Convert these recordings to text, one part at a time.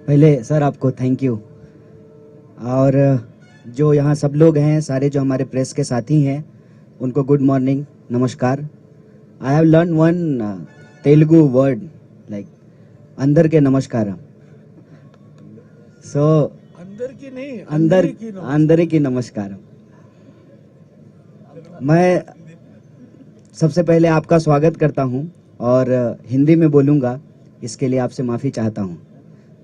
पहले सर आपको thank you. और जो यहाँ सब लोग हैं, सारे जो हमारे प्रेस के साथी हैं, उनको गुड मॉर्निंग, नमस्कार। I have learn one Telugu word like अंदर के नमस्कार। सो अंदर की नहीं, अंदर की नमस्कार। मैं सबसे पहले आपका स्वागत करता हूँ और हिंदी में बोलूँगा, इसके लिए आपसे माफ़ी चाहता हूँ।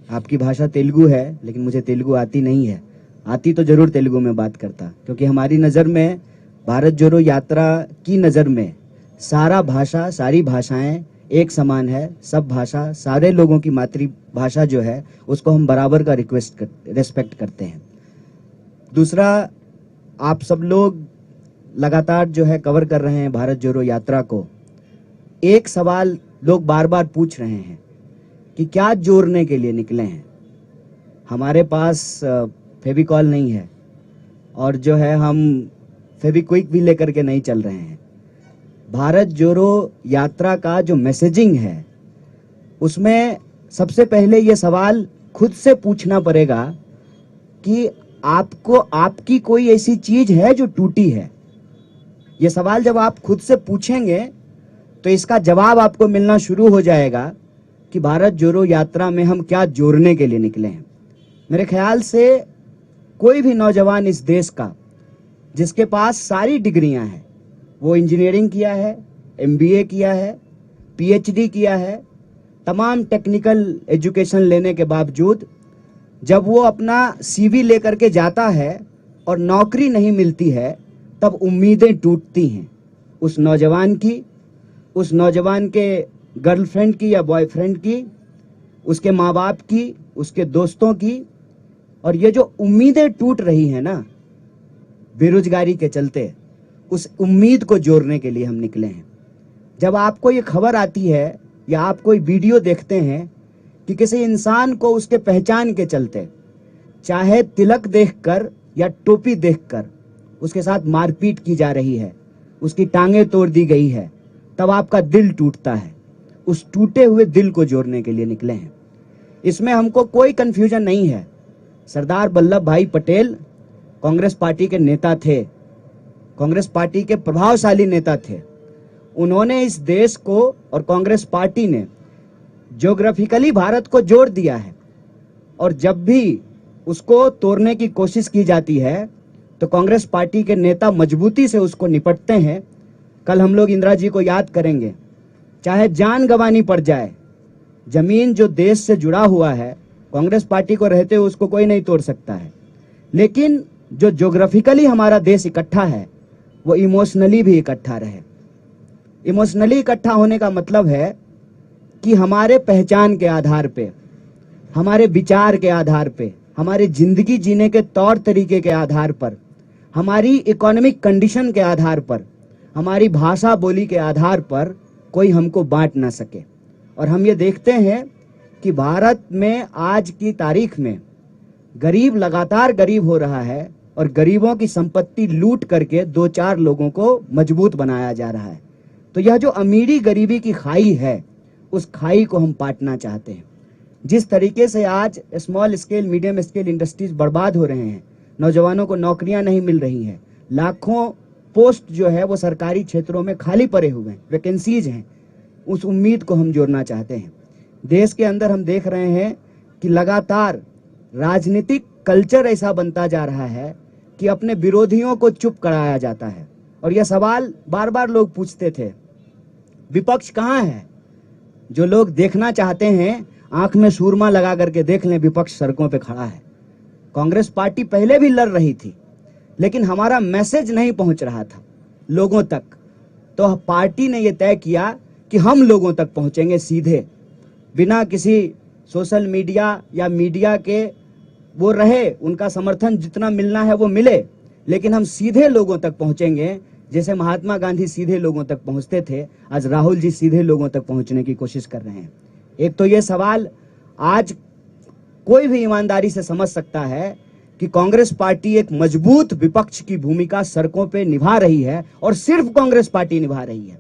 आपकी भाषा तेलुगु है, लेकिन मुझे तेलुगु आती नहीं है। आती तो जरूर तेलुगु में बात करता, क्योंकि हमारी नज़र में, भारत जोड़ो यात्रा की नज़र में, सारी भाषाएं एक समान है। सब भाषा, सारे लोगों की मातृभाषा जो है, उसको हम बराबर का रेस्पेक्ट करते हैं। दूसरा, आप सब लोग लगातार जो है कवर कर रहे हैं भारत जोड़ो यात्रा को। एक सवाल लोग बार बार पूछ रहे हैं कि क्या जोड़ने के लिए निकले हैं। हमारे पास फेविकॉल नहीं है, और जो है हम फेविक्विक भी लेकर के नहीं चल रहे हैं। भारत जोड़ो यात्रा का जो मैसेजिंग है, उसमें सबसे पहले ये सवाल खुद से पूछना पड़ेगा कि आपको, आपकी कोई ऐसी चीज है जो टूटी है। ये सवाल जब आप खुद से पूछेंगे तो इसका जवाब आपको मिलना शुरू हो जाएगा कि भारत जोड़ो यात्रा में हम क्या जोड़ने के लिए निकले हैं। मेरे ख्याल से कोई भी नौजवान इस देश का जिसके पास सारी डिग्रियां हैं, वो इंजीनियरिंग किया है, एमबीए किया है, पीएचडी किया है, तमाम टेक्निकल एजुकेशन लेने के बावजूद जब वो अपना सीवी लेकर के जाता है और नौकरी नहीं मिलती है, तब उम्मीदें टूटती हैं उस नौजवान की, उस नौजवान के गर्लफ्रेंड की या बॉयफ्रेंड की, उसके माँ बाप की, उसके दोस्तों की। और ये जो उम्मीदें टूट रही हैं ना बेरोजगारी के चलते, उस उम्मीद को जोड़ने के लिए हम निकले हैं। जब आपको ये खबर आती है या आप कोई वीडियो देखते हैं कि किसी इंसान को उसके पहचान के चलते, चाहे तिलक देखकर या टोपी देखकर, उसके साथ मारपीट की जा रही है, उसकी टांगें तोड़ दी गई है, तब आपका दिल टूटता है। उस टूटे हुए दिल को जोड़ने के लिए निकले हैं। इसमें हमको कोई कंफ्यूजन नहीं है। सरदार वल्लभ भाई पटेल कांग्रेस पार्टी के नेता थे, कांग्रेस पार्टी के प्रभावशाली नेता थे। उन्होंने इस देश को और कांग्रेस पार्टी ने ज्योग्राफिकली भारत को जोड़ दिया है, और जब भी उसको तोड़ने की कोशिश की जाती है तो कांग्रेस पार्टी के नेता मजबूती से उसको निपटते हैं। कल हम लोग इंदिरा जी को याद करेंगे, चाहे जान गंवानी पड़ जाए। जमीन जो देश से जुड़ा हुआ है, कांग्रेस पार्टी को रहते हुए उसको कोई नहीं तोड़ सकता है। लेकिन जो ज्योग्राफिकली हमारा देश इकट्ठा है, वो इमोशनली भी इकट्ठा रहे। इमोशनली इकट्ठा होने का मतलब है कि हमारे पहचान के आधार पे, हमारे विचार के आधार पे, हमारे जिंदगी जीने के तौर तरीके के आधार पर, हमारी इकोनॉमिक कंडीशन के आधार पर, हमारी भाषा बोली के आधार पर कोई हमको बांट ना सके। और हम ये देखते हैं कि भारत में आज की तारीख में गरीब लगातार गरीब हो रहा है, और गरीबों की संपत्ति लूट करके 2-4 लोगों को मजबूत बनाया जा रहा है। तो यह जो अमीरी गरीबी की खाई है, उस खाई को हम पाटना चाहते हैं। जिस तरीके से आज small scale, medium scale industries बर्बाद हो रहे हैं, नौजवानों को नौकरियां नहीं मिल रही हैं, लाखों पोस्ट जो है वो सरकारी क्षेत्रों में खाली पड़े हुए हैं, वैकेंसीज हैं, उस उम्मीद को हम जोड़ना चाहते हैं। देश के अंदर हम देख रहे हैं कि लगातार राजनीतिक कल्चर ऐसा बनता जा रहा है कि अपने विरोधियों को चुप कराया जाता है। और यह सवाल बार बार लोग पूछते थे, विपक्ष कहाँ है? जो लोग देखना चाहते हैं, आंख में सूरमा लगा करके देख लें, विपक्ष सड़कों पे खड़ा है। कांग्रेस पार्टी पहले भी लड़ रही थी, लेकिन हमारा मैसेज नहीं पहुंच रहा था लोगों तक। तो पार्टी ने यह तय किया कि हम लोगों तक पहुंचेंगे सीधे, बिना किसी सोशल मीडिया या मीडिया के वो रहे, उनका समर्थन जितना मिलना है वो मिले, लेकिन हम सीधे लोगों तक पहुंचेंगे। जैसे महात्मा गांधी सीधे लोगों तक पहुंचते थे, आज राहुल जी सीधे लोगों तक पहुंचने की कोशिश कर रहे हैं। एक तो ये सवाल आज कोई भी ईमानदारी से समझ सकता है कि कांग्रेस पार्टी एक मजबूत विपक्ष की भूमिका सड़कों पे निभा रही है, और सिर्फ कांग्रेस पार्टी निभा रही है।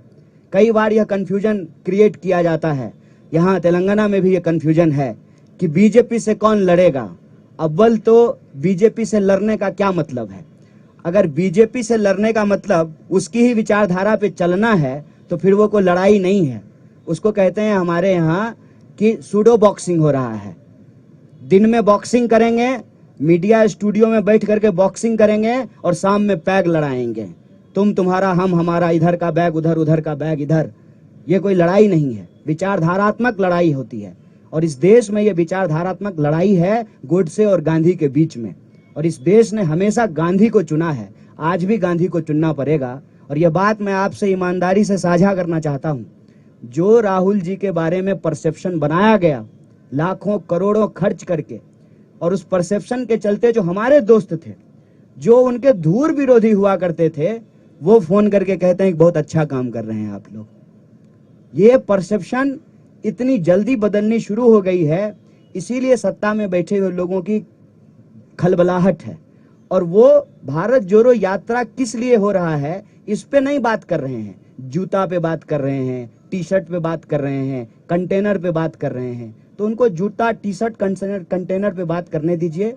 कई बार यह कंफ्यूजन क्रिएट किया जाता है, यहाँ तेलंगाना में भी यह कंफ्यूजन है कि बीजेपी से कौन लड़ेगा। अव्वल तो बीजेपी से लड़ने का क्या मतलब है? अगर बीजेपी से लड़ने का मतलब उसकी ही विचारधारा पे चलना है तो फिर वो कोई लड़ाई नहीं है। उसको कहते हैं हमारे यहाँ कि सूडो बॉक्सिंग हो रहा है। दिन में बॉक्सिंग करेंगे, मीडिया स्टूडियो में बैठ करके बॉक्सिंग करेंगे और शाम में पैग लड़ाएंगे। तुम तुम्हारा, हम हमारा, इधर का बैग उधर, उधर का बैग इधर। ये कोई लड़ाई नहीं है, विचारधारात्मक लड़ाई होती है। और इस देश में ये विचारधारात्मक लड़ाई है गोडसे और गांधी के बीच में। और इस देश ने हमेशा गांधी को चुना है, आज भी गांधी को चुनना पड़ेगा। और यह बात मैं आपसे ईमानदारी से साझा करना चाहता हूं, जो राहुल जी के बारे में परसेप्शन बनाया गया लाखों करोड़ों खर्च करके, और उस परसेप्शन के चलते जो हमारे दोस्त थे, जो उनके धूर विरोधी हुआ करते थे, वो फोन करके कहते हैं कि बहुत अच्छा काम कर रहे हैं आप लोग। ये परसेप्शन इतनी जल्दी बदलनी शुरू हो गई है, इसीलिए सत्ता में बैठे हुए लोगों की खलबलाहट है। और वो भारत जोड़ो यात्रा किस लिए हो रहा है इस पे नहीं बात कर रहे हैं, जूता पे बात कर रहे हैं, टी शर्ट पे बात कर रहे हैं, कंटेनर पे बात कर रहे हैं। तो उनको जूता, टी शर्ट, कंटेनर पे बात करने दीजिए।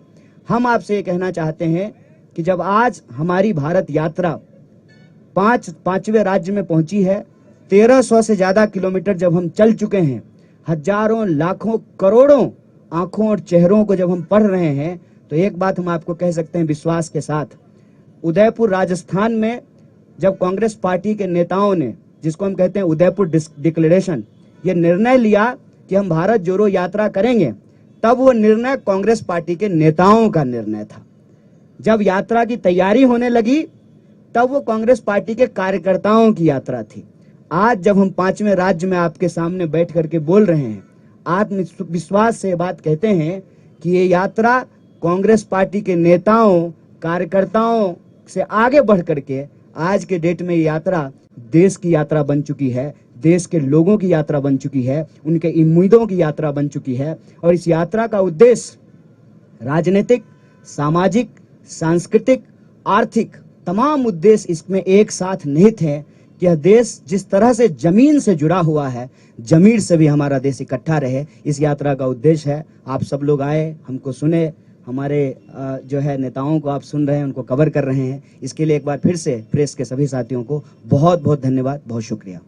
हम आपसे ये कहना चाहते हैं कि जब आज हमारी भारत यात्रा पांचवें राज्य में पहुंची है, 1300 से ज्यादा किलोमीटर जब हम चल चुके हैं, हजारों लाखों करोड़ों आंखों और चेहरों को जब हम पढ़ रहे हैं, तो एक बात हम आपको कह सकते हैं विश्वास के साथ, उदयपुर राजस्थान में जब कांग्रेस पार्टी के नेताओं ने, जिसको हम कहते हैं उदयपुर डिक्लेरेशन, ये निर्णय लिया कि हम भारत जोड़ो यात्रा करेंगे, तब वो निर्णय कांग्रेस पार्टी के नेताओं का निर्णय था। जब यात्रा की तैयारी होने लगी तब वो कांग्रेस पार्टी के कार्यकर्ताओं की यात्रा थी। आज जब हम 5वें राज्य में आपके सामने बैठ करके बोल रहे हैं, आत्मविश्वास से बात कहते हैं कि ये यात्रा कांग्रेस पार्टी के नेताओं, कार्यकर्ताओं से आगे बढ़ करके आज के डेट में ये यात्रा देश की यात्रा बन चुकी है, देश के लोगों की यात्रा बन चुकी है, उनके उम्मीदों की यात्रा बन चुकी है। और इस यात्रा का उद्देश्य राजनीतिक, सामाजिक, सांस्कृतिक, आर्थिक तमाम उद्देश्य इसमें एक साथ निहित है कि यह देश जिस तरह से जमीन से जुड़ा हुआ है, जमीन से भी हमारा देश इकट्ठा रहे, इस यात्रा का उद्देश्य है। आप सब लोग आए, हमको सुने, हमारे जो है नेताओं को आप सुन रहे हैं, उनको कवर कर रहे हैं। इसके लिए एक बार फिर से प्रेस के सभी साथियों को बहुत बहुत धन्यवाद, बहुत शुक्रिया।